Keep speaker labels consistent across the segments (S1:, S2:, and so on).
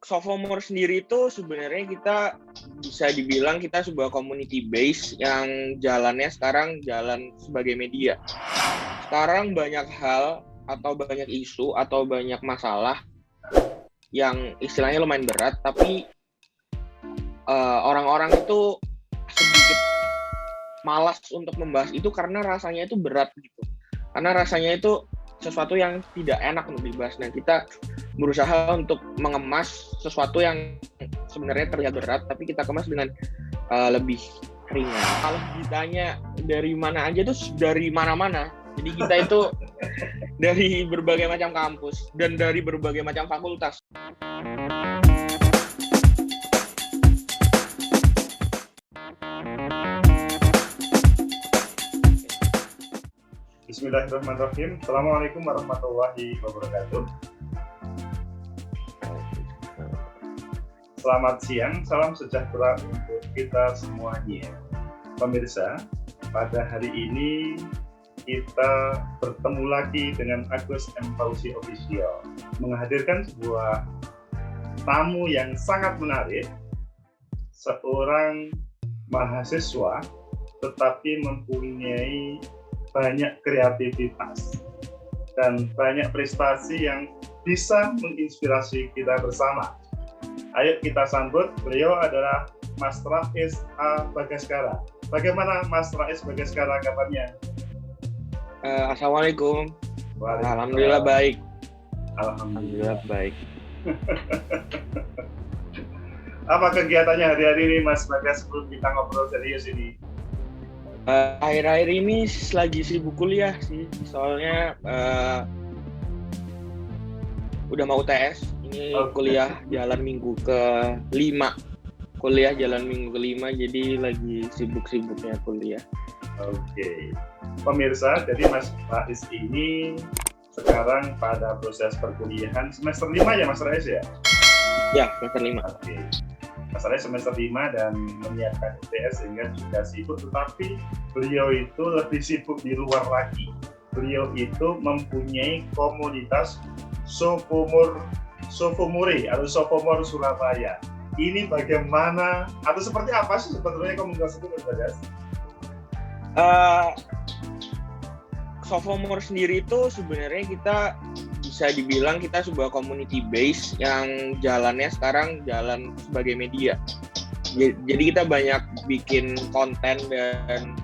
S1: Sophomore sendiri itu sebenarnya kita bisa dibilang kita sebuah community base yang jalannya sekarang jalan sebagai media. Sekarang banyak hal atau banyak isu atau banyak masalah yang istilahnya lumayan berat, tapi orang-orang itu sedikit malas untuk membahas itu karena rasanya itu berat gitu. Karena rasanya itu sesuatu yang tidak enak untuk dibahas. Nah, kita berusaha untuk mengemas sesuatu yang sebenarnya terlihat berat, tapi kita kemas dengan lebih ringan. Kalau ditanya dari mana aja tuh dari mana-mana. Jadi kita itu dari berbagai macam kampus dan dari berbagai macam fakultas.
S2: Bismillahirrahmanirrahim. Assalamualaikum warahmatullahi wabarakatuh. Selamat siang, salam sejahtera untuk kita semuanya. Pemirsa, pada hari ini kita bertemu lagi dengan Agus M. Fauzi Official menghadirkan sebuah tamu yang sangat menarik, seorang mahasiswa tetapi mempunyai banyak kreativitas dan banyak prestasi yang bisa menginspirasi kita bersama. Ayo kita sambut, beliau adalah Mas Rais A. Bagaskara. Bagaimana Mas Rais Bagaskara kabarnya?
S1: Assalamualaikum. Alhamdulillah baik.
S2: Alhamdulillah
S1: baik.
S2: Apa kegiatannya hari-hari ini Mas Bagas sebelum kita ngobrol serius ini?
S1: Akhir-akhir ini lagi sibuk kuliah sih, soalnya udah mau UTS. Ini kuliah jalan minggu ke-5. Kuliah jalan minggu ke-5, jadi lagi sibuk-sibuknya kuliah.
S2: Oke. Pemirsa, jadi Mas Rais ini sekarang pada proses perkuliahan semester 5 ya Mas Rais ya?
S1: Ya, semester 5.
S2: Oke. Mas Rais semester 5 dan menyiapkan UTS sehingga juga sibuk, tetapi beliau itu lebih sibuk di luar lagi. Beliau itu mempunyai komunitas Sophomore atau Sophomore Surabaya. Ini bagaimana atau seperti apa sih sebetulnya komunitas itu, Mas Bagas?
S1: Sophomore sendiri itu sebenarnya kita bisa dibilang kita sebuah community base yang jalannya sekarang jalan sebagai media. Jadi kita banyak bikin konten dan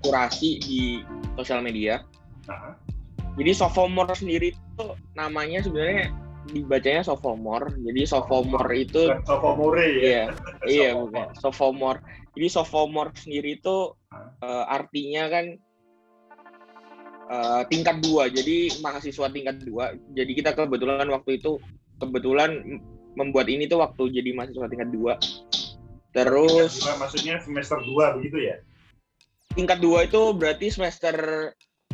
S1: kurasi di sosial media. Jadi Sophomore sendiri itu namanya sebenarnya dibacanya Sophomore. Jadi Sophomore itu
S2: Sophomore ya.
S1: Iya bukan Sophomore. Jadi Sophomore sendiri itu artinya kan tingkat 2, jadi mahasiswa tingkat 2. Jadi kita kebetulan waktu itu membuat ini tuh waktu jadi mahasiswa tingkat 2. Terus
S2: maksudnya semester 2 begitu ya?
S1: Tingkat 2 itu berarti semester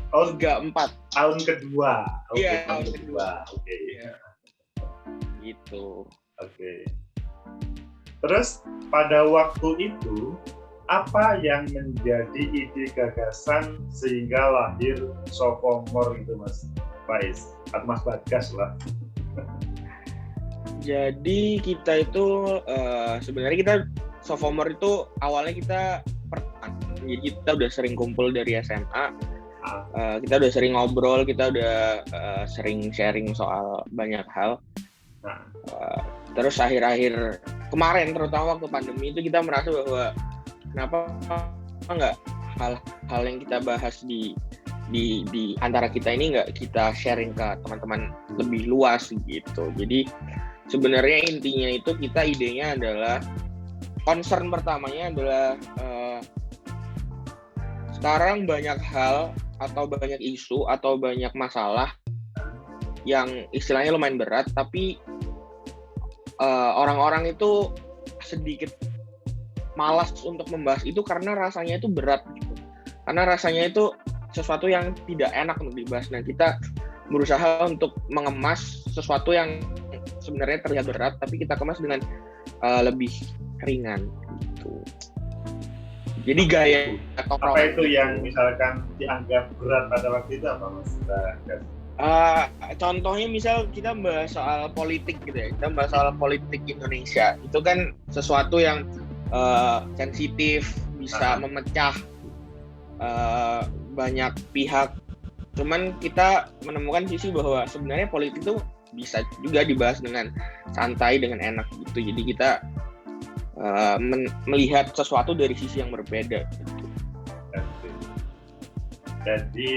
S1: 3-4.
S2: Tahun kedua.
S1: Iya, tahun
S2: kedua. Oke.
S1: Ya. Gitu.
S2: Oke. Terus pada waktu itu apa yang menjadi ide gagasan sehingga lahir Sophomore itu Mas Faiz atau Mas Bagas lah?
S1: Jadi kita itu sebenarnya kita Sophomore itu awalnya kita jadi kita udah sering kumpul dari SMA, kita udah sering ngobrol, kita udah sering sharing soal banyak hal. Terus akhir-akhir kemarin terutama waktu pandemi itu kita merasa bahwa kenapa nggak hal-hal yang kita bahas di antara kita ini nggak kita sharing ke teman-teman lebih luas gitu. Jadi sebenarnya intinya itu kita idenya adalah concern pertamanya adalah sekarang banyak hal atau banyak isu atau banyak masalah yang istilahnya lumayan berat, tapi orang-orang itu sedikit malas untuk membahas itu karena rasanya itu berat gitu. Karena rasanya itu sesuatu yang tidak enak untuk dibahas. Nah, kita berusaha untuk mengemas sesuatu yang sebenarnya terlihat berat, tapi kita kemas dengan lebih ringan gitu. Jadi gaya
S2: apa itu yang misalkan dianggap berat pada waktu itu apa Mas?
S1: Contohnya misal kita bahas soal politik gitu ya, kita bahas soal politik Indonesia, itu kan sesuatu yang sensitif, bisa memecah banyak pihak. Cuman kita menemukan sisi bahwa sebenarnya politik itu bisa juga dibahas dengan santai, dengan enak gitu. Jadi kita melihat sesuatu dari sisi yang berbeda gitu.
S2: Jadi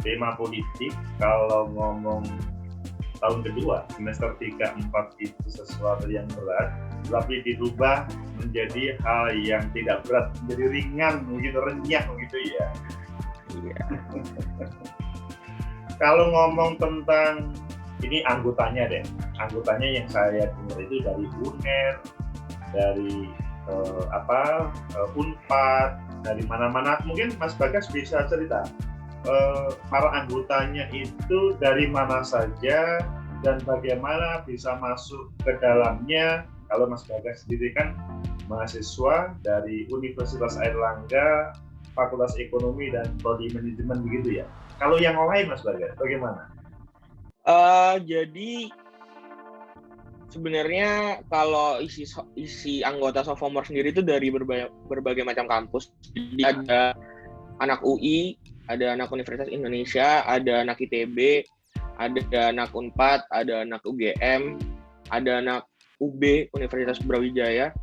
S2: tema politik kalau ngomong tahun kedua, semester 3-4 itu sesuatu yang berat, tapi dirubah menjadi hal yang tidak berat, menjadi ringan, begitu renyah begitu ya.
S1: Iya.
S2: Kalau ngomong tentang ini anggotanya yang saya dengar itu dari UNER, dari Unpad, dari mana-mana. Mungkin Mas Bagas bisa cerita para anggotanya itu dari mana saja dan bagaimana bisa masuk ke dalamnya. Kalau Mas Bagas sendiri kan mahasiswa dari Universitas Airlangga, Fakultas Ekonomi dan Prodi Manajemen begitu ya. Kalau yang lain Mas Bagas, bagaimana?
S1: Jadi sebenarnya kalau isi anggota Sophomore sendiri itu dari berbagai macam kampus. Jadi ada anak UI, ada anak Universitas Indonesia, ada anak ITB, ada anak Unpad, ada anak UGM, ada anak UB Universitas Brawijaya,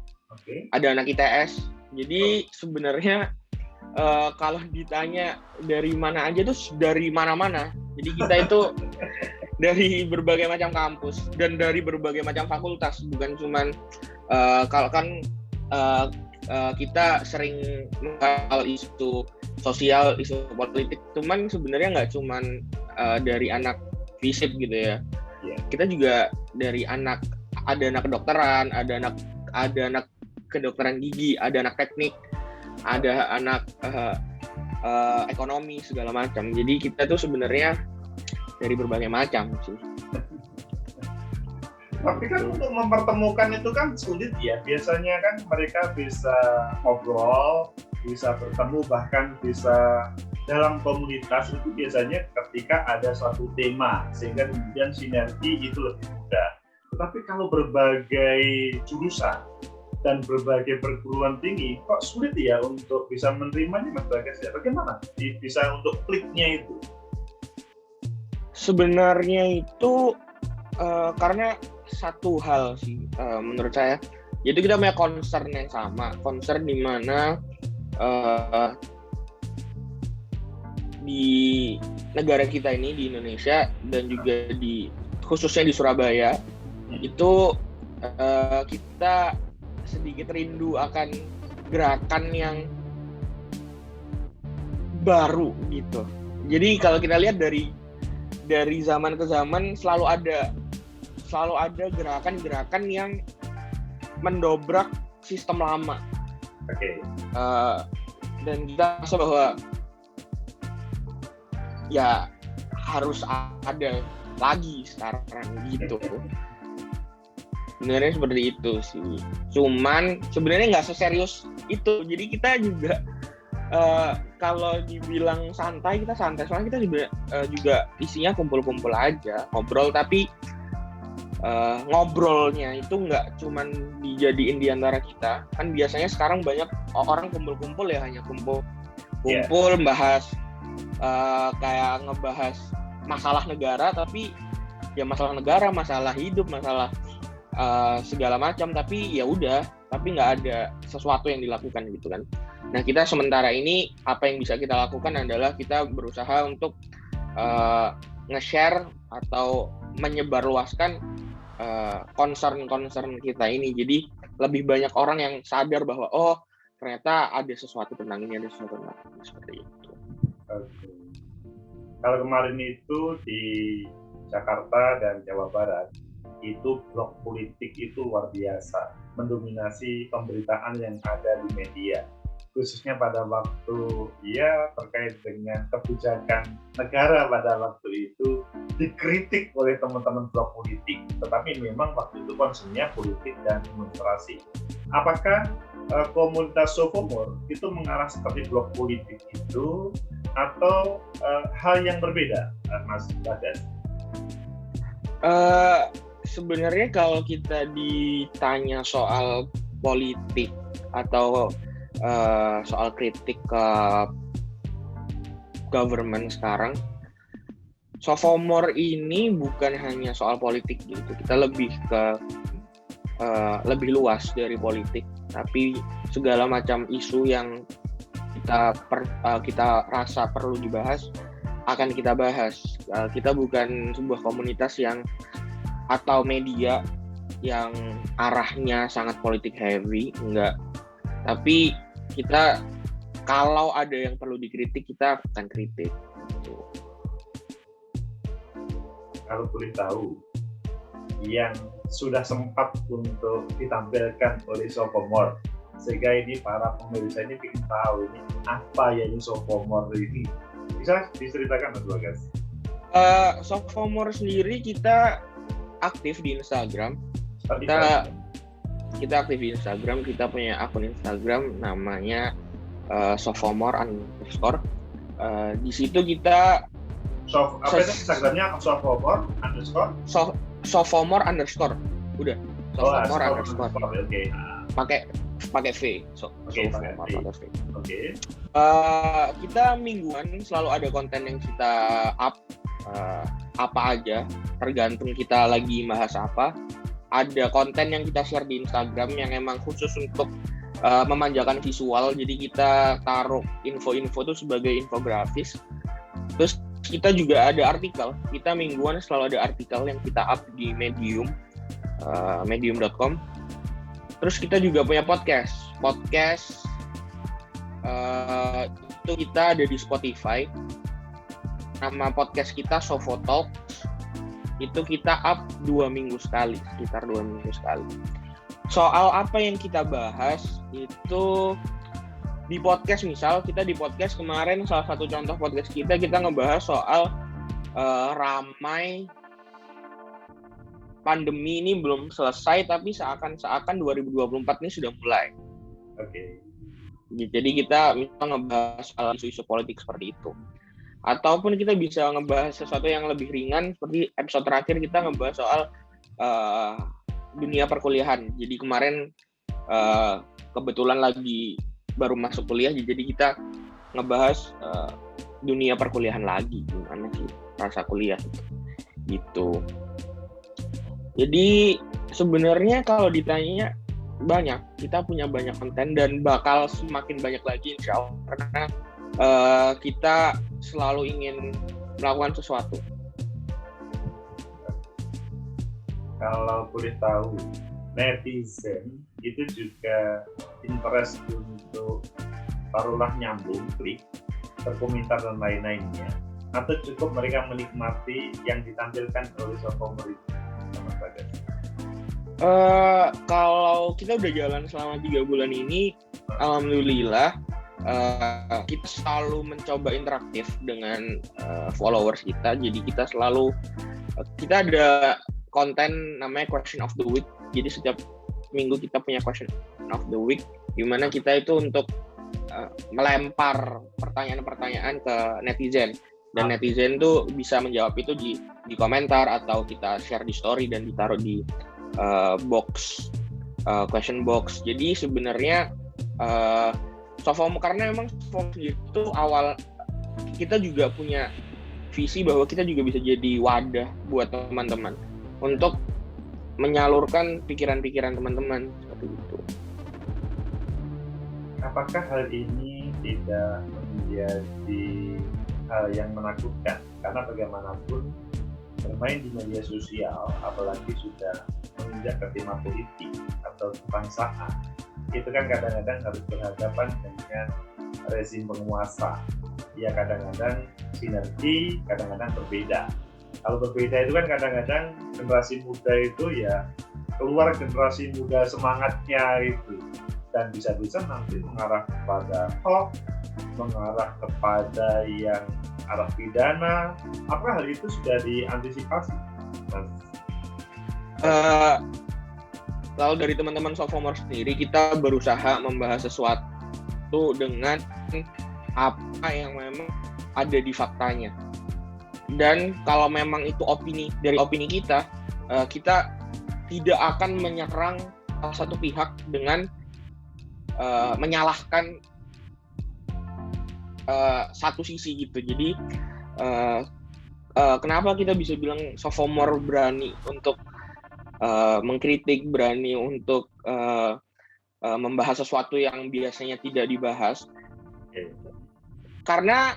S1: ada anak ITS. Jadi sebenarnya kalau ditanya dari mana aja tuh dari mana-mana. Jadi kita itu dari berbagai macam kampus dan dari berbagai macam fakultas, bukan cuman kalau kan kita sering mengenal isu sosial, isu politik, cuman sebenarnya nggak cuman dari anak FISIP gitu ya. Kita juga dari ada anak kedokteran, ada anak kedokteran gigi, ada anak teknik, ada anak ekonomi segala macam. Jadi kita tuh sebenarnya dari berbagai macam sih.
S2: Tapi kan untuk mempertemukan itu kan sulit ya. Biasanya kan mereka bisa ngobrol, bisa bertemu, bahkan bisa dalam komunitas itu biasanya ketika ada suatu tema, sehingga kemudian sinergi itu lebih mudah. Tetapi kalau berbagai jurusan dan berbagai perguruan tinggi, kok sulit ya untuk bisa menerimanya Mas Bagas ya? Bagaimana bisa untuk kliknya itu?
S1: Sebenarnya itu karena satu hal sih menurut saya, yaitu kita punya concern yang sama, concern di mana di negara kita ini, di Indonesia dan juga khususnya di Surabaya itu kita sedikit rindu akan gerakan yang baru gitu. Jadi kalau kita lihat dari zaman ke zaman selalu ada gerakan-gerakan yang mendobrak sistem lama. Dan kita rasa bahwa ya harus ada lagi sekarang gitu. Sebenarnya seperti itu sih. Cuman sebenarnya nggak seserius itu. Jadi kita juga kalau dibilang santai, kita santai. Soalnya kita juga isinya kumpul-kumpul aja, ngobrol. Tapi ngobrolnya itu nggak cuman dijadiin di antara kita. Kan biasanya sekarang banyak orang kumpul-kumpul ya, hanya kumpul membahas kayak ngebahas masalah negara, tapi ya masalah negara, masalah hidup, masalah segala macam, tapi ya udah, tapi nggak ada sesuatu yang dilakukan gitu kan. Nah, kita sementara ini apa yang bisa kita lakukan adalah kita berusaha untuk nge-share atau menyebarluaskan concern kita ini. Jadi lebih banyak orang yang sadar bahwa oh ternyata ada sesuatu tentang ini, ada sesuatu tentang ini, seperti itu.
S2: Kalau kemarin itu di Jakarta dan Jawa Barat itu blok politik itu luar biasa, mendominasi pemberitaan yang ada di media, khususnya pada waktu terkait dengan kebijakan negara pada waktu itu dikritik oleh teman-teman blok politik, tetapi memang waktu itu concernnya politik dan demonstrasi. Apakah komunitas Sophomore itu mengarah seperti blok politik itu, atau hal yang berbeda, Mas Bagas?
S1: Sebenarnya kalau kita ditanya soal politik atau soal kritik ke government sekarang, sophomore ini bukan hanya soal politik gitu. Kita lebih ke lebih luas dari politik, tapi segala macam isu yang kita rasa perlu dibahas akan kita bahas. Kita bukan sebuah komunitas atau media yang arahnya sangat politik heavy, enggak. Tapi kita kalau ada yang perlu dikritik, kita akan kritik. Gitu.
S2: Kalau boleh tahu, yang sudah sempat untuk ditampilkan oleh sophomore, sehingga ini para pemirsa ini ingin tahu ini apa ya ini sophomore ini, bisa diceritakan Mas Bagas?
S1: Sophomore sendiri kita aktif di Instagram. Kita aktif di Instagram. Kita punya akun Instagram namanya sophomore_. Di situ kita
S2: Instagramnya sophomore_.
S1: Sophomore_. Udah. Sophomore_.
S2: Oke.
S1: Pakai V.
S2: Oke.
S1: Kita mingguan selalu ada konten yang kita up, apa aja, tergantung kita lagi bahas apa. Ada konten yang kita share di Instagram yang emang khusus untuk memanjakan visual, jadi kita taruh info-info itu sebagai infografis. Terus kita juga ada artikel, kita mingguan selalu ada artikel yang kita up di Medium, medium.com. Terus kita juga punya podcast itu kita ada di Spotify. Nama podcast kita Sopho Talks. Itu kita up 2 minggu sekali, sekitar 2 minggu sekali. Soal apa yang kita bahas itu di podcast, misal kita di podcast kemarin, salah satu contoh podcast kita ngebahas soal ramai pandemi ini belum selesai, tapi seakan-akan 2024 ini sudah mulai.
S2: Oke.
S1: Jadi kita misal ngebahas soal isu-isu politik seperti itu. Ataupun kita bisa ngebahas sesuatu yang lebih ringan, seperti episode terakhir kita ngebahas soal dunia perkuliahan. Jadi kemarin kebetulan lagi baru masuk kuliah, jadi kita ngebahas dunia perkuliahan lagi, gimana sih rasa kuliah gitu. Jadi sebenarnya kalau ditanya banyak, kita punya banyak konten dan bakal semakin banyak lagi insya Allah, karena kita selalu ingin melakukan sesuatu.
S2: Kalau boleh tahu, netizen itu juga interest untuk taruhlah nyambung, klik, berkomentar dan lain-lainnya, atau cukup mereka menikmati yang ditampilkan oleh sophomore itu?
S1: Kalau kita udah jalan selama 3 bulan ini, alhamdulillah kita selalu mencoba interaktif dengan followers kita. Jadi kita ada konten namanya Question of the Week. Jadi setiap minggu kita punya Question of the Week, di mana kita itu untuk melempar pertanyaan-pertanyaan ke netizen, dan netizen tuh bisa menjawab itu di komentar atau kita share di story dan ditaruh di question box. Jadi sebenarnya karena memang itu awal kita juga punya visi bahwa kita juga bisa jadi wadah buat teman-teman untuk menyalurkan pikiran-pikiran teman-teman seperti itu.
S2: Apakah hal ini tidak menjadi hal yang menakutkan? Karena bagaimanapun bermain di media sosial, apalagi sudah menginjak ke tema politik atau kebangsaan, itu kan kadang-kadang harus berhadapan dengan rezim penguasa. Ya kadang-kadang sinergi, kadang-kadang berbeda. Kalau berbeda itu kan kadang-kadang generasi muda itu ya keluar generasi muda semangatnya itu, dan bisa-bisa nanti mengarah kepada hoax, mengarah kepada yang arah pidana. Apakah hal itu sudah diantisipasi, Mas?
S1: Lalu dari teman-teman sophomore sendiri, kita berusaha membahas sesuatu dengan apa yang memang ada di faktanya. Dan kalau memang itu dari opini kita, kita tidak akan menyerang salah satu pihak dengan menyalahkan satu sisi gitu. Jadi kenapa kita bisa bilang sophomore berani untuk mengkritik, berani untuk membahas sesuatu yang biasanya tidak dibahas? Karena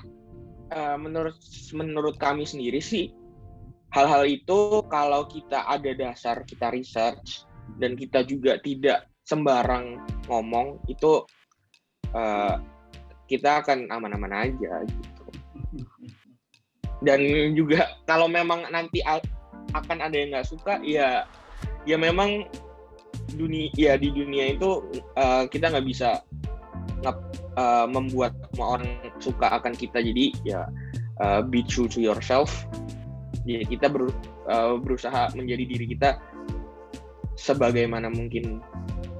S1: menurut kami sendiri sih, hal-hal itu kalau kita ada dasar, kita research, dan kita juga tidak sembarang ngomong, itu kita akan aman-aman aja gitu. Dan juga kalau memang nanti akan ada yang nggak suka, ya memang di dunia itu kita nggak bisa membuat semua orang suka akan kita. Jadi ya be true to yourself. Jadi kita berusaha menjadi diri kita sebagaimana mungkin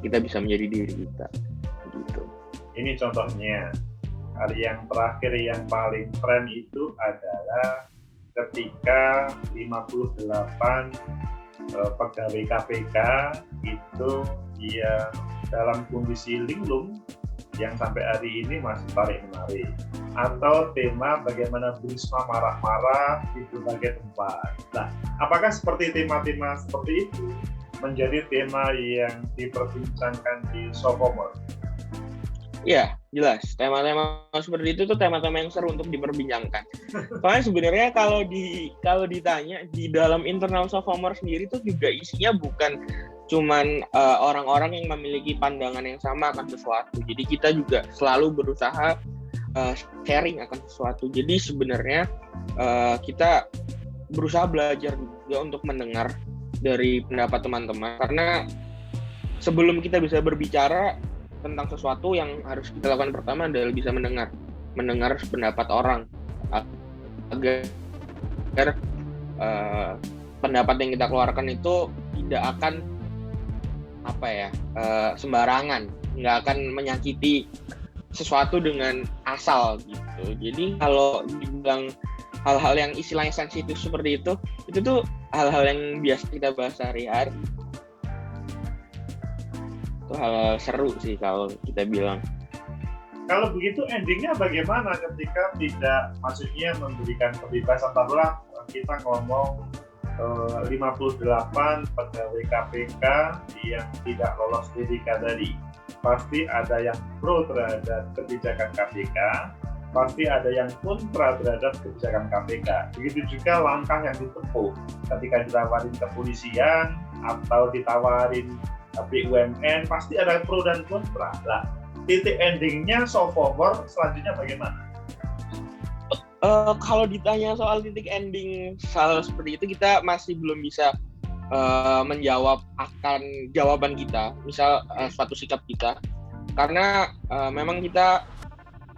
S1: kita bisa menjadi diri kita gitu.
S2: Ini contohnya. Hal yang terakhir yang paling tren itu adalah ketika 58 pegawai KPK itu dia dalam kondisi linglung yang sampai hari ini masih tarik-menarik, atau tema bagaimana Bu Risma marah-marah di berbagai tempat. Nah, apakah seperti tema-tema seperti itu menjadi tema yang diperbincangkan di Sophomore?
S1: Iya, jelas. Tema-tema seperti itu tuh tema-tema yang seru untuk diperbincangkan. Soalnya sebenarnya kalau ditanya di dalam internal Sophomore sendiri tuh juga isinya bukan cuman orang-orang yang memiliki pandangan yang sama akan sesuatu. Jadi kita juga selalu berusaha sharing akan sesuatu. Jadi sebenarnya kita berusaha belajar juga untuk mendengar dari pendapat teman-teman, karena sebelum kita bisa berbicara tentang sesuatu, yang harus kita lakukan pertama adalah bisa mendengar pendapat orang agar pendapat yang kita keluarkan itu tidak akan sembarangan, nggak akan menyakiti sesuatu dengan asal gitu. Jadi kalau dibilang hal-hal yang istilahnya sensitif seperti itu tuh hal-hal yang biasa kita bahas sehari-hari. Itu hal seru sih kalau kita bilang.
S2: Kalau begitu endingnya bagaimana ketika tidak, maksudnya memberikan kebebasan, taruhlah kita ngomong 58 pegawai KPK yang tidak lolos etika tadi. Pasti ada yang pro terhadap kebijakan KPK, pasti ada yang kontra terhadap kebijakan KPK. Begitu juga langkah yang ditempuh ketika ditawarin kepolisian atau ditawarin BUMN, pasti ada pro dan kontra. Lah, titik endingnya Sophomore selanjutnya bagaimana?
S1: Kalau ditanya soal titik ending hal seperti itu, kita masih belum bisa menjawab akan jawaban kita, misal suatu sikap kita, karena memang kita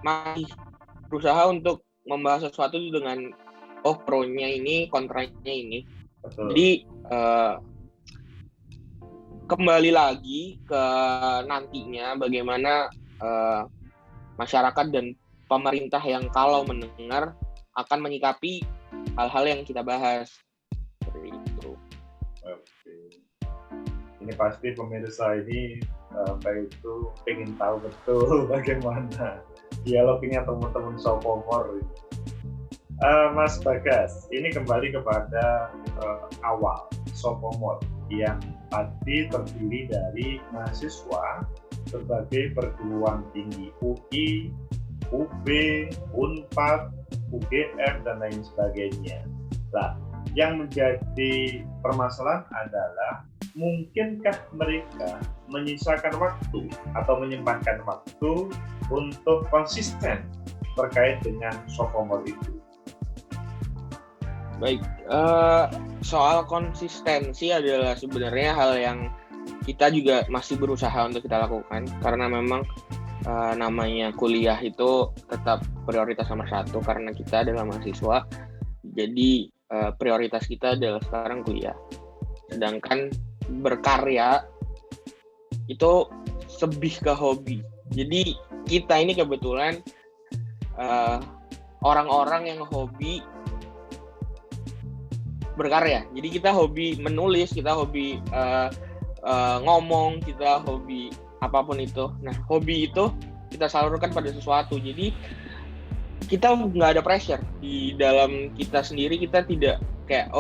S1: masih berusaha untuk membahas sesuatu dengan pro-nya ini, kontranya ini. Betul. Jadi kembali lagi ke nantinya bagaimana masyarakat dan pemerintah yang kalau mendengar akan menyikapi hal-hal yang kita bahas. Seperti itu.
S2: Oke. Ini pasti pemirsa ini itu pengen tahu betul bagaimana dialognya teman-teman Sophomore. Mas Bagas, ini kembali kepada awal Sophomore yang tadi terdiri dari mahasiswa berbagai perguruan tinggi, UI, UB, UNPAD, UGM, dan lain sebagainya. Nah, yang menjadi permasalahan adalah mungkinkah mereka menyisakan waktu atau menyempatkan waktu untuk konsisten terkait dengan Sophomore itu?
S1: Baik, soal konsistensi adalah sebenarnya hal yang kita juga masih berusaha untuk kita lakukan, karena memang namanya kuliah itu tetap prioritas nomor satu karena kita adalah mahasiswa. Jadi prioritas kita adalah sekarang kuliah. Sedangkan berkarya itu lebih ke hobi. Jadi kita ini kebetulan orang-orang yang hobi berkarya. Jadi kita hobi menulis, kita hobi ngomong, kita hobi apapun itu. Nah, hobi itu kita salurkan pada sesuatu. Jadi kita nggak ada pressure di dalam kita sendiri. Kita tidak kayak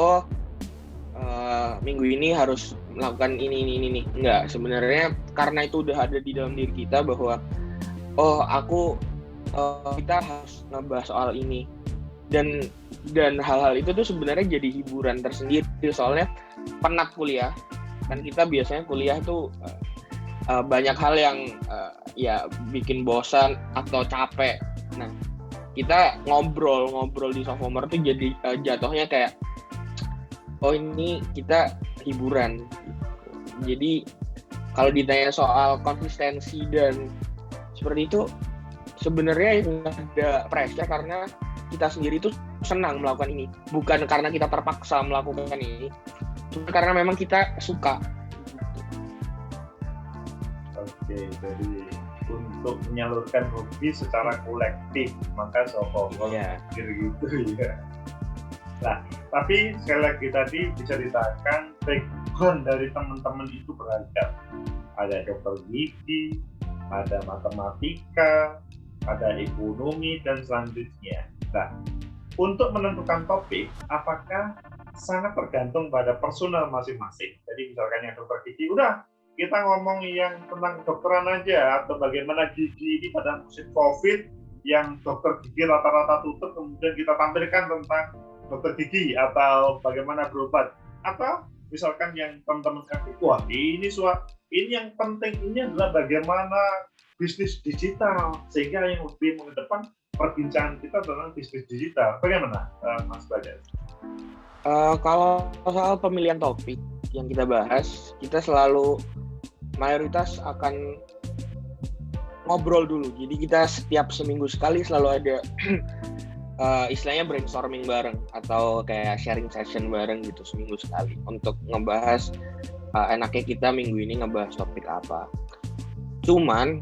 S1: minggu ini harus melakukan ini. Enggak, sebenarnya karena itu udah ada di dalam diri kita bahwa kita harus ngebahas soal ini, dan hal-hal itu tuh sebenarnya jadi hiburan tersendiri. Soalnya penat kuliah kan, kita biasanya kuliah tuh banyak hal yang ya bikin bosan atau capek. Nah, kita ngobrol di Sophomore tuh jadi jatuhnya kayak ini kita hiburan. Jadi kalau ditanya soal konsistensi dan seperti itu, sebenarnya nggak ada pressure karena kita sendiri tuh senang melakukan ini. Bukan karena kita terpaksa melakukan ini, cuma karena memang kita suka.
S2: Oke, jadi untuk menyalurkan hobi secara kolektif, maka Sophomore gitu ya. Nah, tapi sekali lagi tadi bisa dikatakan background dari teman-teman itu beragam. Ada dokter gigi, ada matematika, ada ekonomi, dan selanjutnya. Nah, untuk menentukan topik, apakah sangat tergantung pada personal masing-masing. Jadi misalkan yang dokter gigi, udah kita ngomong yang tentang dokteran aja, atau bagaimana gigi ini pada musim COVID, yang dokter gigi rata-rata tutup, kemudian kita tampilkan tentang dokter gigi atau bagaimana berobat. Atau misalkan yang teman-teman kasih, wah ini yang penting ini adalah bagaimana bisnis digital, sehingga yang lebih mengedepan perbincangan kita tentang bisnis digital. Bagaimana, Mas Bagas?
S1: Kalau soal pemilihan topik yang kita bahas, kita selalu mayoritas akan ngobrol dulu. Jadi kita setiap seminggu sekali selalu ada istilahnya brainstorming bareng atau kayak sharing session bareng gitu seminggu sekali untuk ngebahas enaknya kita minggu ini ngebahas topik apa. Cuman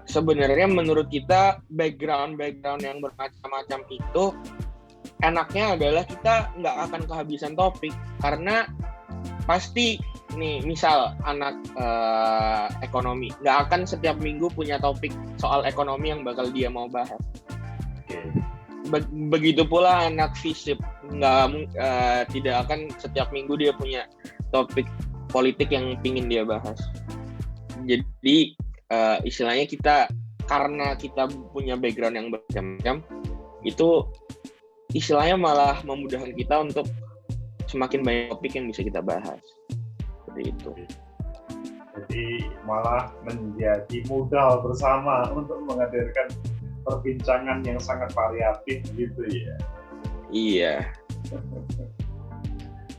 S1: sebenarnya menurut kita background yang bermacam-macam itu enaknya adalah kita nggak akan kehabisan topik, karena pasti nih misal anak ekonomi nggak akan setiap minggu punya topik soal ekonomi yang bakal dia mau bahas. Begitu pula anak FISIP tidak akan setiap minggu dia punya topik politik yang pingin dia bahas. Jadi istilahnya kita, karena kita punya background yang bermacam-macam, itu istilahnya malah memudahkan kita untuk semakin banyak topik yang bisa kita bahas. Seperti itu.
S2: Jadi malah menjadi modal bersama untuk menghadirkan perbincangan yang sangat variatif gitu ya.
S1: Iya.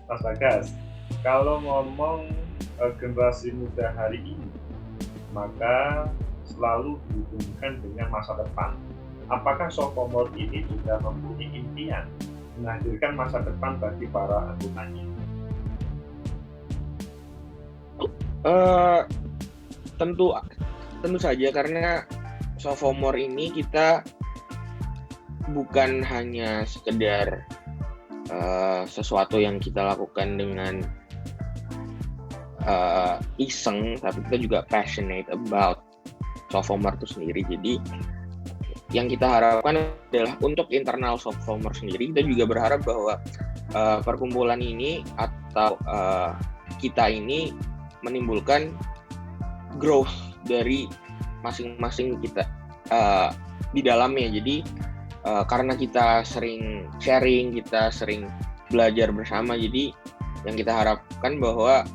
S2: Mas Bagas, kalau ngomong generasi muda hari ini, maka selalu dihubungkan dengan masa depan. Apakah Sophomore ini juga mempunyai impian menghadirkan masa depan bagi para anggotanya?
S1: Tentu saja, karena Sophomore ini kita bukan hanya sekedar sesuatu yang kita lakukan dengan iseng, tapi kita juga passionate about Sophomore itu sendiri. Jadi yang kita harapkan adalah untuk internal Sophomore sendiri, kita juga berharap bahwa perkumpulan ini atau kita ini menimbulkan growth dari masing-masing kita di dalamnya. Jadi karena kita sering sharing, kita sering belajar bersama, jadi yang kita harapkan bahwa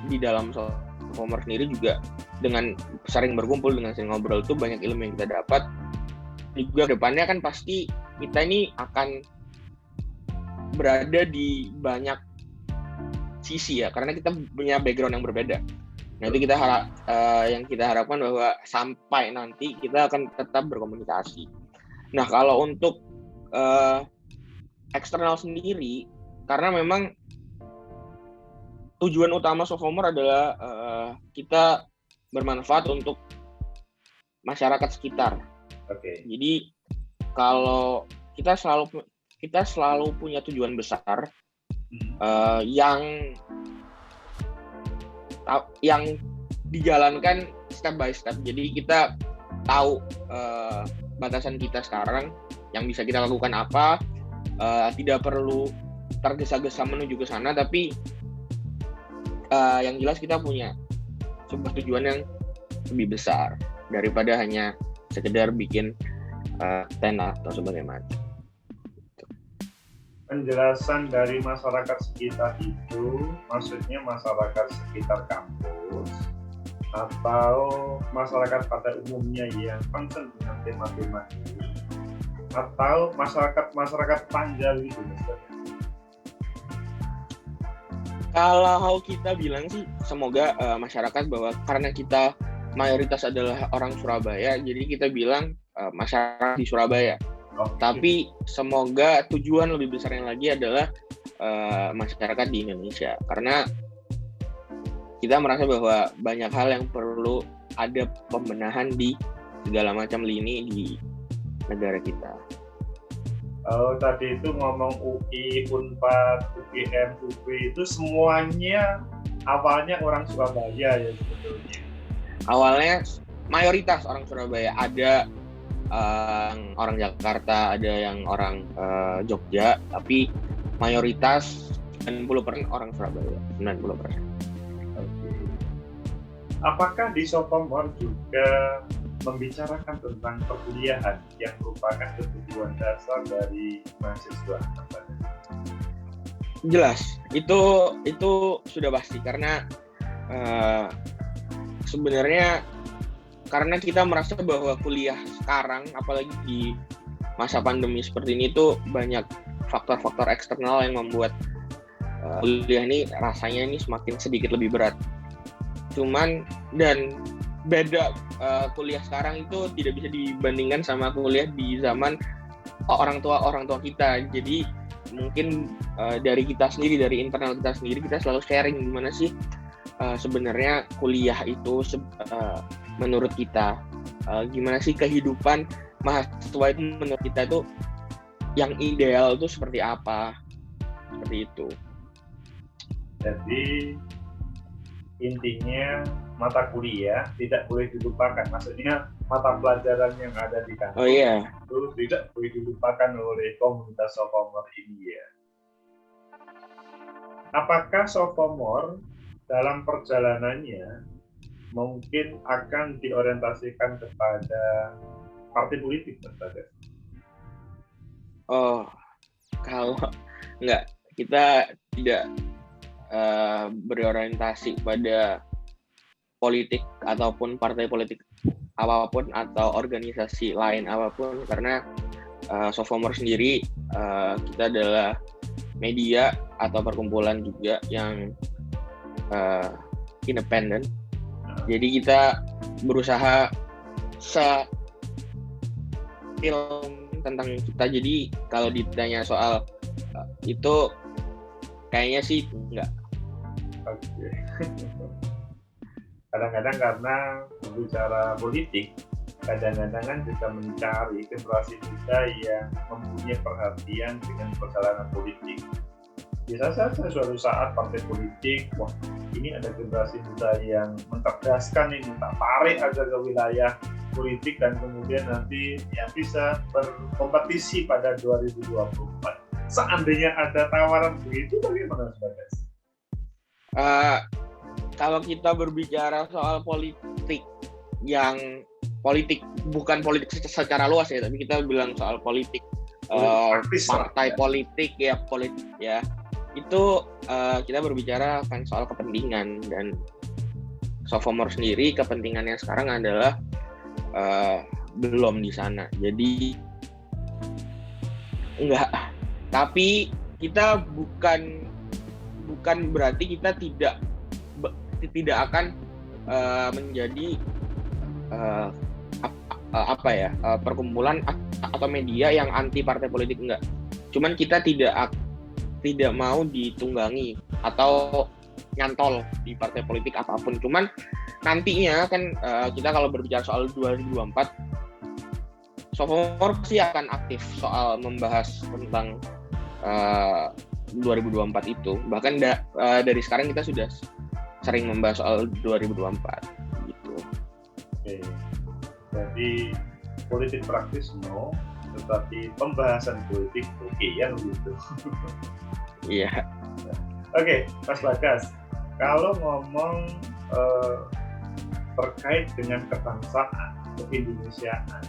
S1: di dalam Sophomore sendiri juga dengan sering berkumpul, dengan sering ngobrol itu banyak ilmu yang kita dapat. Juga depannya kan pasti kita ini akan berada di banyak sisi ya, karena kita punya background yang berbeda. Nah itu yang kita harapkan bahwa sampai nanti kita akan tetap berkomunikasi. Nah kalau untuk eksternal sendiri, karena memang tujuan utama Sophomore adalah kita bermanfaat untuk masyarakat sekitar.
S2: Oke.
S1: Jadi kalau kita selalu punya tujuan besar yang dijalankan step by step. Jadi kita tahu batasan kita sekarang, yang bisa kita lakukan apa, tidak perlu tergesa-gesa menuju ke sana, tapi yang jelas kita punya sebuah tujuan yang lebih besar daripada hanya sekedar bikin stand atau sebagainya.
S2: Penjelasan dari masyarakat sekitar itu maksudnya masyarakat sekitar kampus atau masyarakat pada umumnya yang concern dengan tema-tema ini, atau masyarakat tanggal gitu misalnya?
S1: Kalau kita bilang sih semoga masyarakat, bahwa karena kita mayoritas adalah orang Surabaya, jadi kita bilang masyarakat di Surabaya. Tapi semoga tujuan lebih besarnya lagi adalah masyarakat di Indonesia, karena kita merasa bahwa banyak hal yang perlu ada pembenahan di segala macam lini di negara kita.
S2: Tadi itu ngomong UI, Unpad, UGM, UB itu semuanya awalnya orang Surabaya ya sebetulnya.
S1: Awalnya mayoritas orang Surabaya, ada orang Jakarta, ada yang orang Jogja, tapi mayoritas 90% orang Surabaya, 90%.
S2: Okay. Apakah di Sophomore juga membicarakan tentang perkuliahan yang merupakan kebutuhan dasar dari mahasiswa?
S1: Jelas, itu sudah pasti, karena sebenarnya karena kita merasa bahwa kuliah sekarang, apalagi di masa pandemi seperti ini, tuh banyak faktor-faktor eksternal yang membuat kuliah ini rasanya ini semakin sedikit lebih berat. Dan beda kuliah sekarang itu tidak bisa dibandingkan sama kuliah di zaman orang tua kita. Jadi mungkin dari kita sendiri, dari internal kita sendiri, kita selalu sharing gimana sih sebenarnya kuliah itu menurut kita, gimana sih kehidupan mahasiswa itu menurut kita itu yang ideal itu seperti apa, seperti itu.
S2: Jadi intinya mata kuliah tidak boleh dilupakan, maksudnya mata pelajaran yang ada di kampus itu tidak boleh dilupakan oleh komunitas Sophomore ini ya. Apakah Sophomore dalam perjalanannya mungkin akan diorientasikan kepada partai politik, Mas?
S1: Kalau enggak, kita tidak berorientasi pada politik ataupun partai politik apapun atau organisasi lain apapun, karena Sophomore sendiri kita adalah media atau perkumpulan juga yang independen. Jadi kita berusaha tentang kita. Jadi kalau ditanya soal itu kayaknya sih enggak.
S2: Oke. Kadang-kadang karena berbicara politik, kadang-kadang kan kita mencari generasi muda yang mempunyai perhatian dengan perjalanan politik. Bisa saja suatu saat partai politik, wah ini ada generasi muda yang mencerdaskan ini, tak tarik aja ke wilayah politik dan kemudian nanti yang bisa berkompetisi pada 2024. Seandainya ada tawaran begitu, bagaimana Bagas?
S1: Kalau kita berbicara soal politik, yang politik bukan politik secara luas ya, tapi kita bilang soal politik partai politik ya, politik ya. Itu kita berbicara kan soal kepentingan, dan Sophomore sendiri kepentingannya sekarang adalah belum di sana. Jadi enggak, tapi kita bukan berarti kita tidak akan menjadi perkumpulan atau media yang anti partai politik, enggak. Cuman kita tidak mau ditunggangi atau nyantol di partai politik apapun. Cuman nantinya kan kita kalau berbicara soal 2024, Sophomore pasti akan aktif soal membahas tentang 2024 itu. Bahkan dari sekarang kita sudah sering membahas soal 2024 gitu.
S2: Oke. Jadi politik praktis no, tetapi pembahasan politik oke ya begitu.
S1: Iya.
S2: Oke, Mas Bagas, kalau ngomong terkait dengan kebangsaan, keindonesiaan,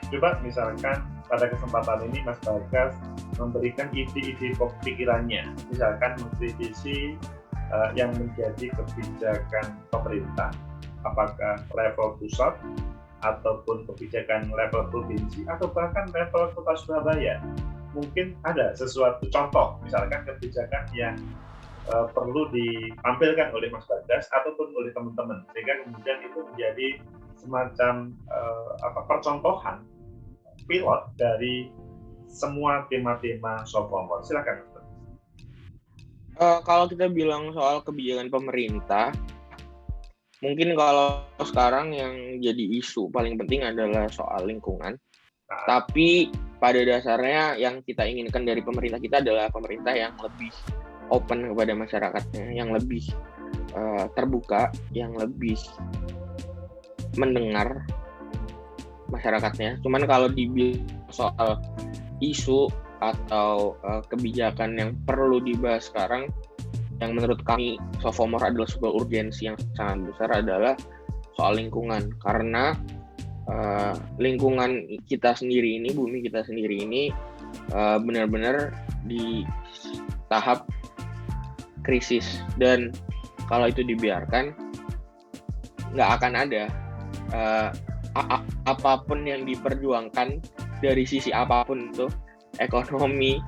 S2: coba misalkan pada kesempatan ini Mas Bagas memberikan ide-ide pikirannya, misalkan mengkritisi yang menjadi kebijakan pemerintah, apakah level pusat ataupun kebijakan level provinsi atau bahkan level kota Surabaya. Mungkin ada sesuatu contoh, misalkan kebijakan yang perlu ditampilkan oleh Mas Bagas ataupun oleh teman-teman, sehingga kemudian itu menjadi semacam percontohan pilot dari semua tema-tema sophomore. Silakan.
S1: Kalau kita bilang soal kebijakan pemerintah, mungkin kalau sekarang yang jadi isu paling penting adalah soal lingkungan. Tapi pada dasarnya yang kita inginkan dari pemerintah kita adalah pemerintah yang lebih open kepada masyarakatnya, yang lebih terbuka, yang lebih mendengar masyarakatnya. Cuman kalau dibilang soal isu atau kebijakan yang perlu dibahas sekarang, yang menurut kami sophomore adalah sebuah urgensi yang sangat besar adalah soal lingkungan. Karena lingkungan kita sendiri ini, bumi kita sendiri ini benar-benar di tahap krisis, dan kalau itu dibiarkan nggak akan ada apapun yang diperjuangkan dari sisi apapun itu, ekonomi,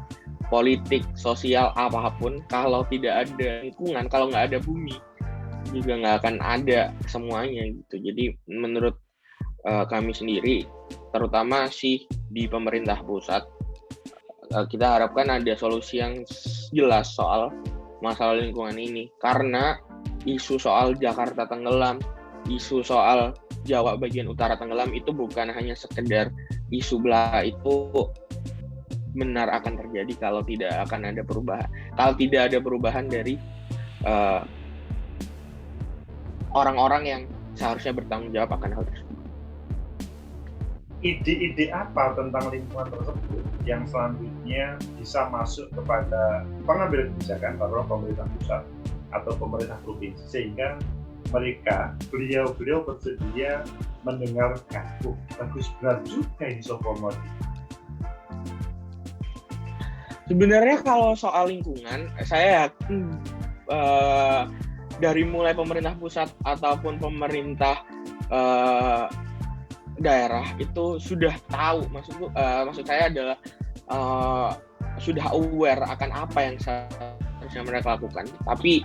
S1: politik, sosial, apapun, kalau tidak ada lingkungan, kalau nggak ada bumi juga nggak akan ada semuanya gitu. Jadi menurut kami sendiri, terutama sih di pemerintah pusat, kita harapkan ada solusi yang jelas soal masalah lingkungan ini, karena isu soal Jakarta tenggelam, isu soal Jawa bagian utara tenggelam itu bukan hanya sekedar isu belaka, itu benar akan terjadi kalau tidak akan ada perubahan, kalau tidak ada perubahan dari orang-orang yang seharusnya bertanggung jawab akan hal tersebut.
S2: Ide-ide apa tentang lingkungan tersebut yang selanjutnya bisa masuk kepada pengambil kebijakan, baru pemerintah pusat atau pemerintah provinsi, sehingga beliau bersedia mendengarkan. Bagus, benar juga ini sophomore.
S1: Sebenarnya kalau soal lingkungan, saya yakin dari mulai pemerintah pusat ataupun pemerintah daerah itu sudah tahu, maksud saya adalah sudah aware akan apa yang seharusnya mereka lakukan, tapi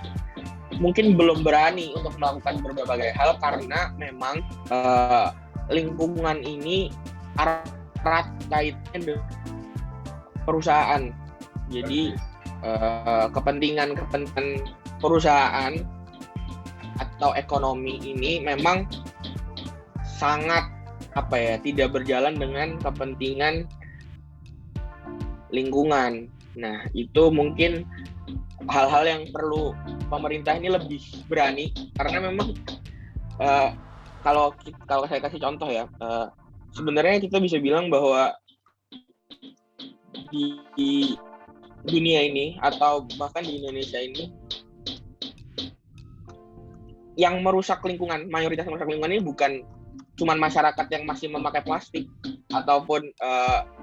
S1: mungkin belum berani untuk melakukan berbagai hal karena memang lingkungan ini erat kaitannya dengan perusahaan. Jadi kepentingan perusahaan atau ekonomi ini memang sangat tidak berjalan dengan kepentingan lingkungan. Nah, itu mungkin hal-hal yang perlu pemerintah ini lebih berani, karena memang kalau saya kasih contoh ya, sebenarnya kita bisa bilang bahwa di dunia ini atau bahkan di Indonesia ini yang merusak lingkungan, mayoritas merusak lingkungan ini bukan cuman masyarakat yang masih memakai plastik ataupun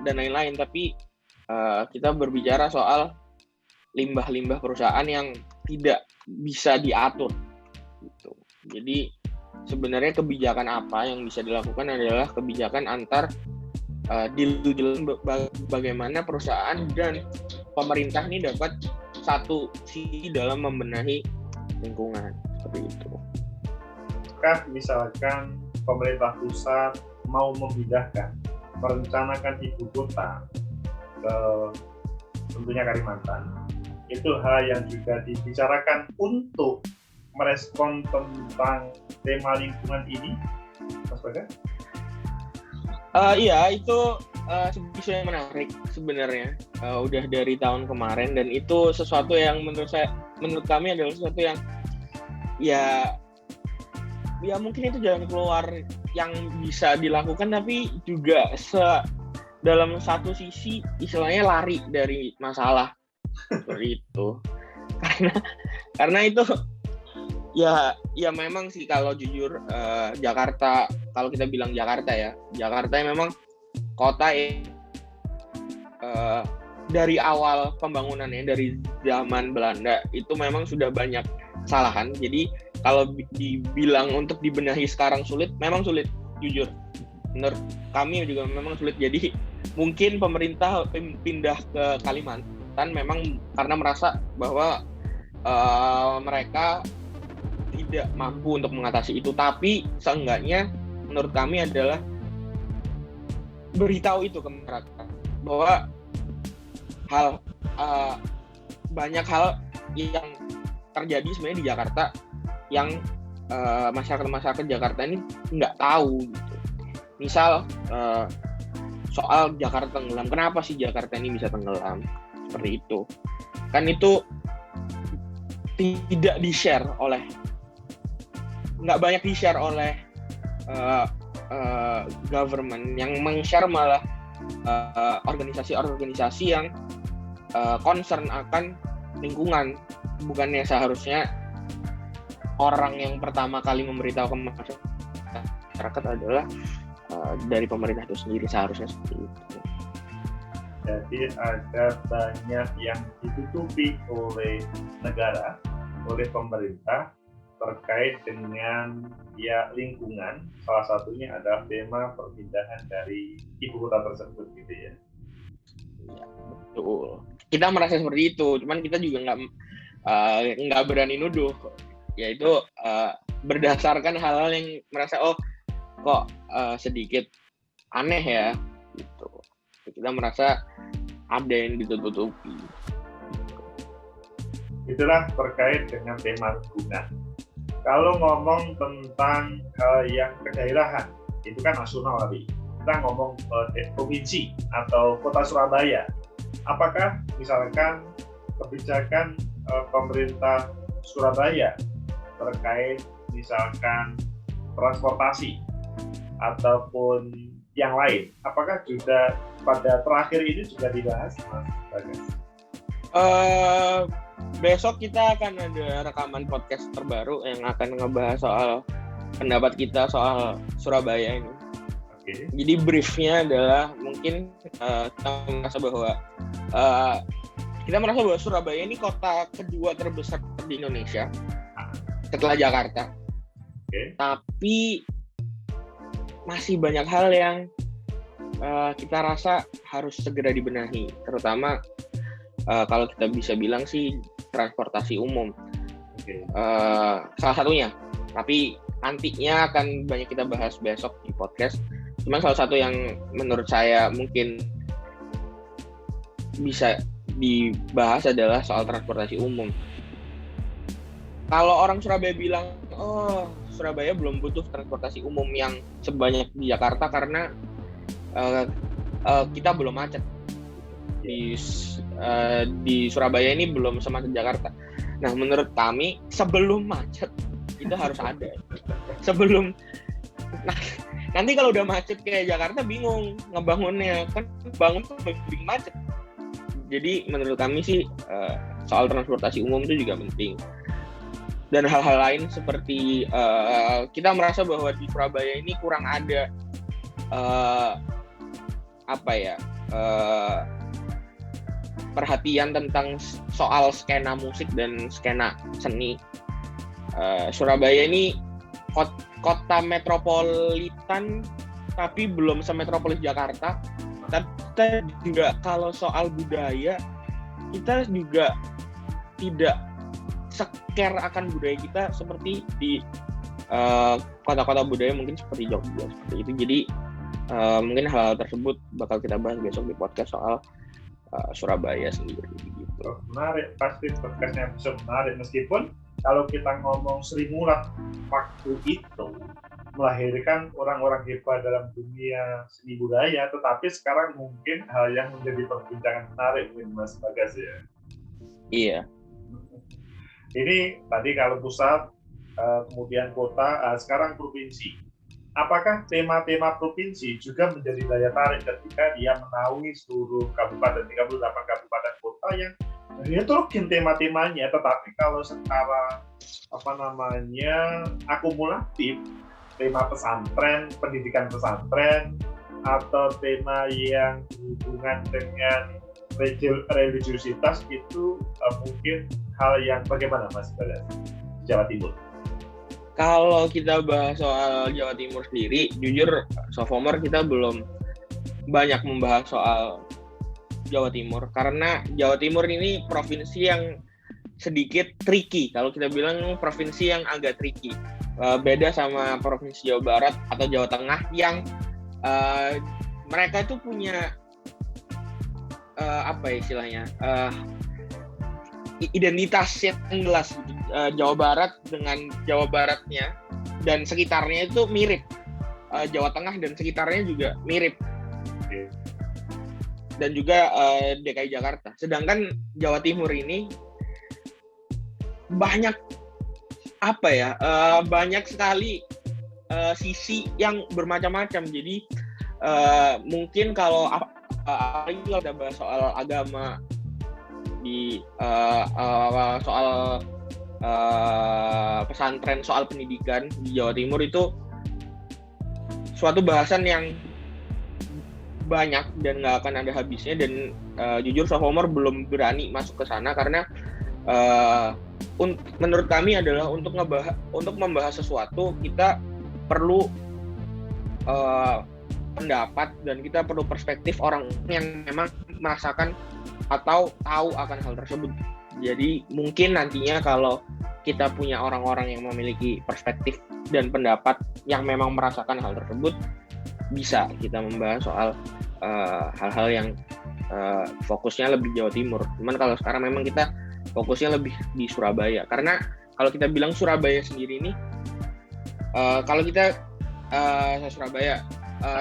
S1: dan lain-lain, tapi kita berbicara soal limbah-limbah perusahaan yang tidak bisa diatur gitu. Jadi sebenarnya kebijakan apa yang bisa dilakukan adalah kebijakan antar deal bagaimana perusahaan dan pemerintah ini dapat satu sisi dalam membenahi lingkungan, seperti itu.
S2: Misalkan pemerintah pusat mau memindahkan, merencanakan ibu kota ke tentunya Kalimantan, itu hal yang juga dibicarakan untuk merespon tentang tema lingkungan ini, Mas Bagas?
S1: Iya, itu isu yang menarik sebenarnya. Udah dari tahun kemarin, dan itu sesuatu yang menurut kami adalah sesuatu yang ya mungkin itu jalan keluar yang bisa dilakukan, tapi juga dalam satu sisi istilahnya lari dari masalah seperti itu. Karena itu ya memang sih, kalau jujur Jakarta, kalau kita bilang Jakarta memang kota dari awal pembangunannya, dari zaman Belanda itu memang sudah banyak kesalahan. Jadi kalau dibilang untuk dibenahi sekarang memang sulit, jujur. Menurut kami juga memang sulit. Jadi mungkin pemerintah pindah ke Kalimantan memang karena merasa bahwa mereka tidak mampu untuk mengatasi itu, tapi seenggaknya menurut kami adalah beritahu itu ke masyarakat bahwa banyak hal yang terjadi sebenarnya di Jakarta yang masyarakat Jakarta ini nggak tahu gitu. Misal soal Jakarta tenggelam, kenapa sih Jakarta ini bisa tenggelam seperti itu? Kan itu tidak nggak banyak di-share oleh government. Yang meng-share malah organisasi-organisasi yang concern akan lingkungan. Bukannya seharusnya orang yang pertama kali memberitahu ke masyarakat adalah dari pemerintah itu sendiri, seharusnya seperti itu.
S2: Jadi ada banyak yang ditutupi oleh negara, oleh pemerintah terkait dengan lingkungan. Salah satunya adalah tema perpindahan dari ibu kota tersebut, gitu ya.
S1: Ya, betul. Kita merasa seperti itu, cuman kita juga nggak berani nuduh. Yaitu berdasarkan hal-hal yang merasa kok sedikit aneh ya, gitu. Kita merasa ada yang ditutupi.
S2: Itulah terkait dengan tema lingkungan. Kalau ngomong tentang yang kedaerahan, itu kan nasional tadi. Kita ngomong provinsi atau kota Surabaya. Apakah misalkan kebijakan pemerintah Surabaya terkait misalkan transportasi ataupun yang lain, apakah juga pada terakhir ini juga dibahas, Mas Bagas?
S1: Besok kita akan ada rekaman podcast terbaru yang akan ngebahas soal pendapat kita soal Surabaya ini. Okay. Jadi briefnya adalah mungkin kita merasa bahwa Surabaya ini kota kedua terbesar di Indonesia setelah Jakarta. Okay. Tapi masih banyak hal yang kita rasa harus segera dibenahi, terutama kalau kita bisa bilang sih transportasi umum. Okay. Salah satunya, tapi nantinya akan banyak kita bahas besok di podcast. Cuman salah satu yang menurut saya mungkin bisa dibahas adalah soal transportasi umum. Kalau orang Surabaya bilang, Surabaya belum butuh transportasi umum yang sebanyak di Jakarta karena kita belum macet. Di Surabaya ini belum semacet Jakarta. Nah, menurut kami sebelum macet itu harus ada. Nanti kalau udah macet kayak Jakarta bingung ngebangunnya, kan bangun tuh lebih macet. Jadi menurut kami sih soal transportasi umum itu juga penting. Dan hal-hal lain seperti kita merasa bahwa di Surabaya ini kurang ada perhatian tentang soal skena musik dan skena seni. Surabaya ini kota metropolitan tapi belum semetropolis Jakarta. Tapi kita juga kalau soal budaya kita juga tidak care akan budaya kita seperti di kota-kota budaya mungkin seperti Jogja seperti itu. Jadi mungkin hal-hal tersebut bakal kita bahas besok di podcast soal Surabaya sendiri gitu.
S2: Menarik, pasti podcastnya bisa menarik, meskipun kalau kita ngomong Sri Mulat waktu itu melahirkan orang-orang hebat dalam dunia seni budaya, tetapi sekarang mungkin hal yang menjadi perbincangan menarik Mas Bagas ya.
S1: Iya.
S2: Ini tadi kalau pusat, kemudian kota, sekarang provinsi. Apakah tema-tema provinsi juga menjadi daya tarik ketika dia menaungi seluruh kabupaten, 38 kabupaten kota yang heterogen tema-temanya, tetapi kalau secara akumulatif, tema pesantren, pendidikan pesantren, atau tema yang berhubungan dengan religiusitas itu mungkin hal yang bagaimana Mas Bagas di Jawa Timur?
S1: Kalau kita bahas soal Jawa Timur sendiri, jujur sophomore kita belum banyak membahas soal Jawa Timur karena Jawa Timur ini provinsi yang sedikit tricky. Kalau kita bilang provinsi yang agak tricky. Beda sama provinsi Jawa Barat atau Jawa Tengah yang mereka tuh punya identitas yang jelas. Jawa Barat dengan Jawa Baratnya dan sekitarnya itu mirip. Jawa Tengah dan sekitarnya juga mirip. Dan juga DKI Jakarta. Sedangkan Jawa Timur ini banyak banyak sekali sisi yang bermacam-macam. Jadi mungkin kalau kita bahas soal agama di soal pesantren, soal pendidikan di Jawa Timur itu suatu bahasan yang banyak dan nggak akan ada habisnya, dan jujur sophomore belum berani masuk ke sana karena menurut kami adalah untuk membahas sesuatu kita perlu pendapat dan kita perlu perspektif orang yang memang merasakan atau tahu akan hal tersebut. Jadi mungkin nantinya kalau kita punya orang-orang yang memiliki perspektif dan pendapat yang memang merasakan hal tersebut, bisa kita membahas soal hal-hal yang fokusnya lebih Jawa Timur. Cuman kalau sekarang memang kita fokusnya lebih di Surabaya. Karena kalau kita bilang Surabaya sendiri ini, kalau kita Surabaya,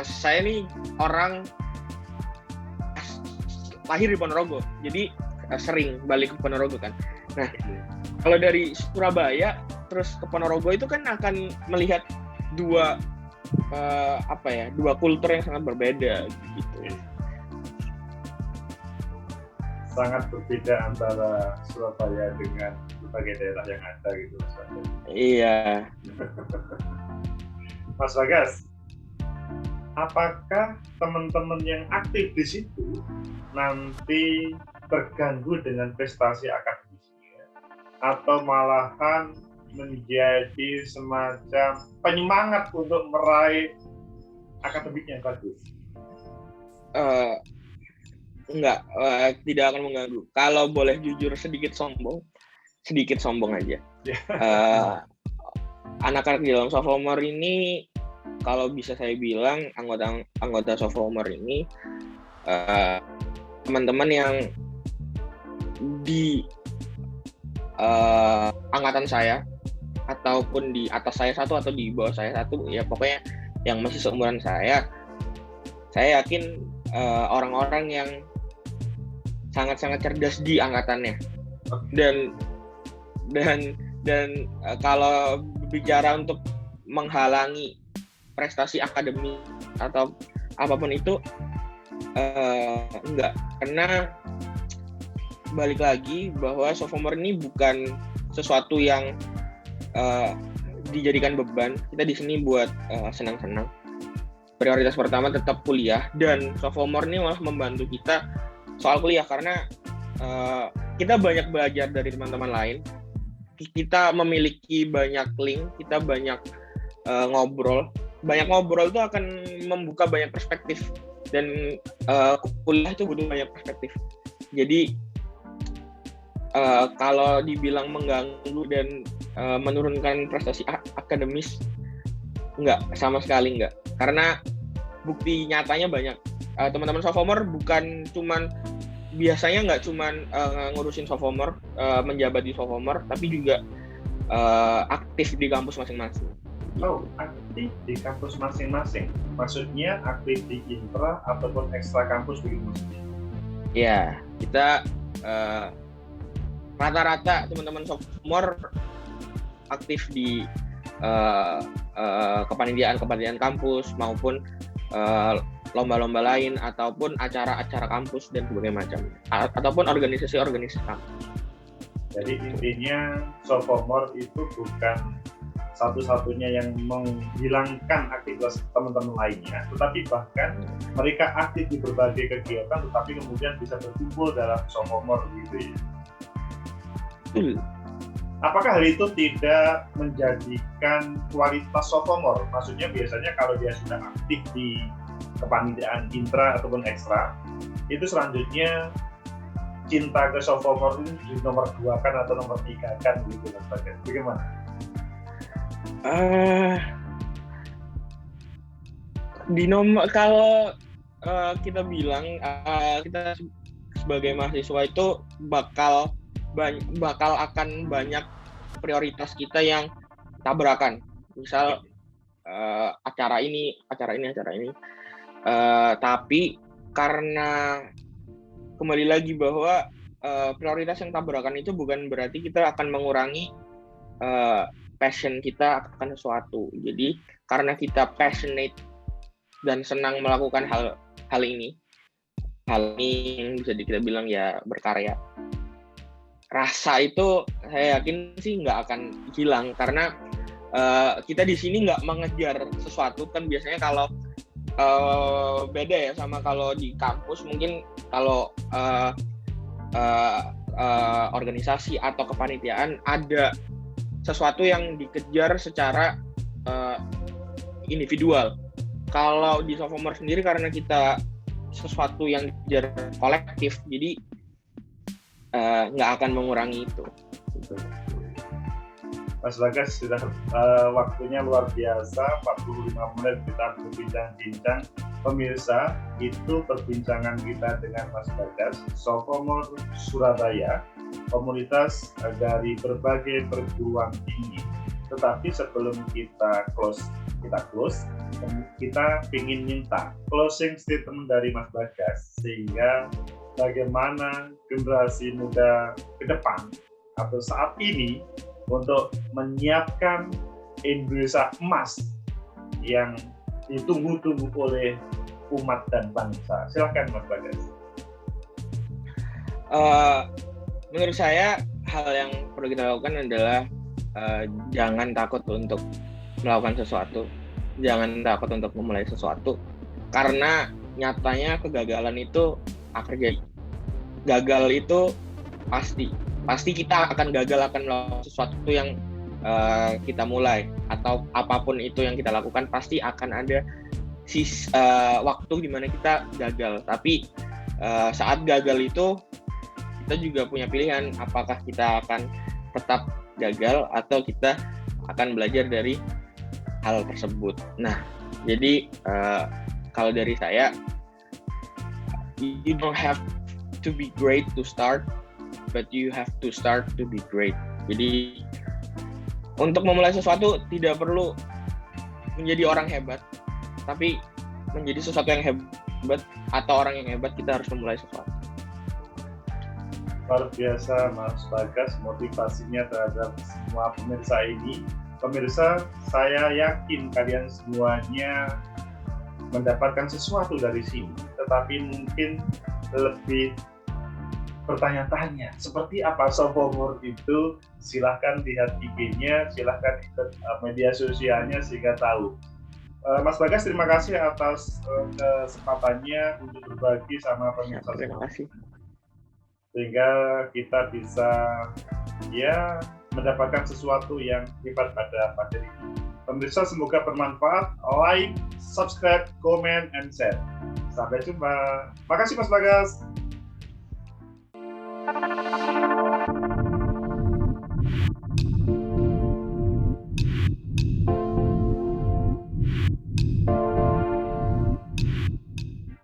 S1: saya nih orang lahir di Ponorogo, jadi sering balik ke Ponorogo kan. Nah, kalau dari Surabaya terus ke Ponorogo itu kan akan melihat dua kultur yang sangat berbeda gitu.
S2: Sangat berbeda antara Surabaya dengan berbagai daerah yang ada gitu.
S1: Iya.
S2: Mas Bagas, apakah teman-teman yang aktif di situ nanti terganggu dengan prestasi akademisnya atau malahan menjadi semacam penyemangat untuk meraih akademik yang bagus?
S1: Enggak, tidak akan mengganggu. Kalau boleh jujur sedikit sombong aja. Anak-anak di dalam sophomore ini, kalau bisa saya bilang anggota sophomore ini teman-teman yang di angkatan saya ataupun di atas saya satu atau di bawah saya satu, ya pokoknya yang masih seumuran saya yakin orang-orang yang sangat-sangat cerdas di angkatannya. Dan kalau bicara untuk menghalangi prestasi akademik atau apapun itu, enggak. Karena balik lagi bahwa sophomore ini bukan sesuatu yang dijadikan beban. Kita di sini buat senang-senang. Prioritas pertama tetap kuliah, dan sophomore ini malah membantu kita soal kuliah karena kita banyak belajar dari teman-teman lain. Kita memiliki banyak link, kita banyak ngobrol. Banyak ngobrol itu akan membuka banyak perspektif, dan kuliah itu butuh banyak perspektif. Jadi kalau dibilang mengganggu dan menurunkan prestasi akademis, enggak, sama sekali enggak. Karena bukti nyatanya banyak. Teman-teman sophomore biasanya nggak cuman ngurusin sophomore, menjabat di sophomore, tapi juga aktif di kampus masing-masing.
S2: Oh, aktif di kampus masing-masing. Maksudnya aktif di intra ataupun ekstra kampus begitu maksudnya?
S1: Ya, kita rata-rata teman-teman sophomore aktif di kepanitiaan kampus maupun lomba-lomba lain ataupun acara-acara kampus dan berbagai macam, ataupun organisasi-organisasi kampus.
S2: Jadi intinya sophomore itu bukan satu-satunya yang menghilangkan aktivitas teman-teman lainnya, tetapi bahkan mereka aktif di berbagai kegiatan, tetapi kemudian bisa berkumpul dalam sophomore gitu ya. Apakah hal itu tidak menjadikan kualitas sophomore? Maksudnya biasanya kalau dia sudah aktif di kepanitiaan intra ataupun ekstra, itu selanjutnya cinta ke sophomore itu di nomor 2 kan atau nomor 3 kan gitu dan sebagainya. Bagaimana?
S1: Di nomor kalau kita bilang kita sebagai mahasiswa itu bakal akan banyak prioritas kita yang tabrakan. Misal acara ini. Tapi karena kembali lagi bahwa prioritas yang tabrakan itu bukan berarti kita akan mengurangi passion kita akan sesuatu. Jadi karena kita passionate dan senang melakukan hal ini yang bisa kita bilang ya berkarya, rasa itu saya yakin sih nggak akan hilang karena kita di sini nggak mengejar sesuatu. Kan biasanya kalau beda ya sama kalau di kampus, mungkin kalau organisasi atau kepanitiaan ada sesuatu yang dikejar secara individual. Kalau di sophomore sendiri karena kita sesuatu yang dikejar kolektif, jadi nggak akan mengurangi itu.
S2: Mas Bagas, sudah waktunya luar biasa, 45 menit kita berbincang-bincang. Pemirsa, itu perbincangan kita dengan Mas Bagas, sophomore Surabaya, komunitas dari berbagai perguruan tinggi. Tetapi sebelum kita close, kita ingin minta closing statement dari Mas Bagas, sehingga bagaimana generasi muda ke depan atau saat ini untuk menyiapkan Indonesia emas yang ditunggu-tunggu oleh umat dan bangsa. Silakan Mas Bagas.
S1: Menurut saya hal yang perlu kita lakukan adalah jangan takut untuk melakukan sesuatu, jangan takut untuk memulai sesuatu, karena nyatanya kegagalan itu akan terjadi. Gagal itu pasti kita akan gagal akan melakukan sesuatu yang kita mulai, atau apapun itu yang kita lakukan pasti akan ada waktu di mana kita gagal. Tapi saat gagal itu kita juga punya pilihan, apakah kita akan tetap gagal atau kita akan belajar dari hal tersebut. Nah, jadi kalau dari saya, you don't have to be great to start, but you have to start to be great. Jadi untuk memulai sesuatu tidak perlu menjadi orang hebat, tapi menjadi sesuatu yang hebat atau orang yang hebat, kita harus memulai sesuatu.
S2: Luar biasa Mas Bagas motivasinya terhadap semua pemirsa ini. Pemirsa, saya yakin kalian semuanya mendapatkan sesuatu dari sini, tetapi mungkin lebih bertanya-tanya seperti apa sophomore itu. Silahkan lihat IG-nya, silahkan ikut media sosialnya sehingga tahu. Mas Bagas, terima kasih atas kesempatannya untuk berbagi sama pemirsa.
S1: Terima kasih.
S2: Sehingga kita bisa mendapatkan sesuatu yang hebat pada materi ini. Pemirsa, semoga bermanfaat. Like, subscribe, comment, and share. Sampai jumpa. Makasih Mas Bagas.